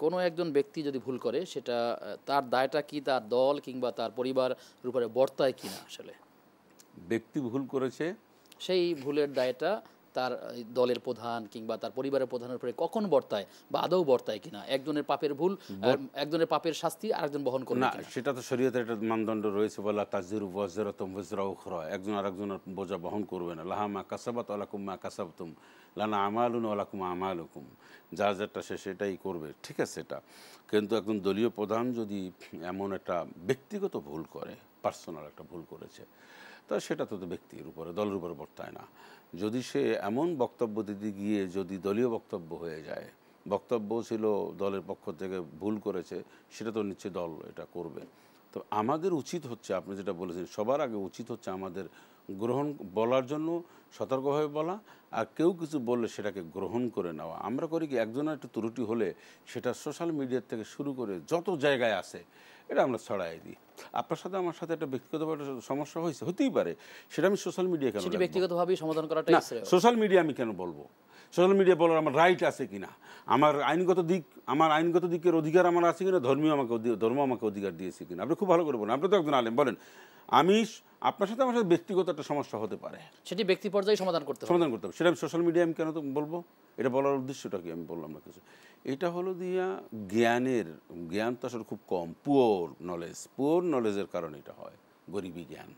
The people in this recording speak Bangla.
কোনো একজন ব্যক্তি যদি ভুল করে সেটা তার দায়টা কি তার দল কিংবা তার পরিবারের উপরে বর্তায় কিনা আসলে? ব্যক্তি ভুল করেছে, সেই ভুলের দায়টা তার দলের প্রধান কিংবা তার পরিবারের প্রধানের উপরে কখন বর্তায় বা আদৌ বর্তায় কিনা? একজনের পাপের ভুল, একজনের পাপের শাস্তি আরেকজন বহন করবে না কিনা? সেটা তো শরীয়তের একটা মানদণ্ড রয়েছে, বলা তাজিরু ওয়াজরাতুম ওয়িজরা উখরা, একজন আরেকজনের বোঝা বহন করবে না। লাহা মা কাসাবাত ওয়া লাকুম মা কাসাবতুম, লানা আমালুন ওয়া লাকুম আমালুকুম, যার যেটা সে সেটাই করবে, ঠিক আছে এটা। কিন্তু একজন দলীয় প্রধান যদি এমন একটা ব্যক্তিগত ভুল করে, পার্সোনাল একটা ভুল করেছে, তা সেটা তো ব্যক্তির উপরে, দলের উপরে বর্তায় না। যদি সে এমন বক্তব্য দিতে গিয়ে যদি দলীয় বক্তব্য হয়ে যায়, বক্তব্য ছিল দলের পক্ষ থেকে ভুল করেছে, সেটা তো নিশ্চয়ই দল এটা করবে। তো আমাদের উচিত হচ্ছে, আপনি যেটা বলেছেন, সবার আগে উচিত হচ্ছে আমাদের গ্রহণ, বলার জন্য সতর্কভাবে বলা, আর কেউ কিছু বললে সেটাকে গ্রহণ করে নেওয়া। আমরা করি কি, একজনের একটু ত্রুটি হলে সেটা সোশ্যাল মিডিয়ার থেকে শুরু করে যত জায়গায় আছে এটা আমরা ছড়াই দিই। আপনার সাথে আমার সাথে একটা ব্যক্তিগতভাবে সমস্যা হয়েছে, হতেই পারে, সেটা আমি সোশ্যাল মিডিয়া কেন সেটি লিখব? ব্যক্তিগতভাবেই সমাধান করাটাই না, শ্রেয়। সোশ্যাল মিডিয়া আমি কেন বলবো? সোশ্যাল মিডিয়া বলার আমার রাইট আছে কিনা, আমার আইনগত দিকের অধিকার আমার আছে কিনা, ধর্ম আমাকে অধিকার দিয়েছে কিনা, আপনি খুব ভালো করে বলেন, আপনি তো একজন আলেম, বলেন। আমি আপনার সাথে আমার সাথে ব্যক্তিগত একটা সমস্যা হতে পারে, সেটি ব্যক্তি পর্যায়ে সমাধান করতে হবে। সেটা আমি সোশ্যাল মিডিয়া আমি কেন তো বলবো? এটা বলার উদ্দেশ্যটা কি আমি বললাম না কিছু। এটা হলো দিয়া জ্ঞান তো আসলে খুব কম, পুওর নলেজের কারণে এটা হয়, গরিবী জ্ঞান।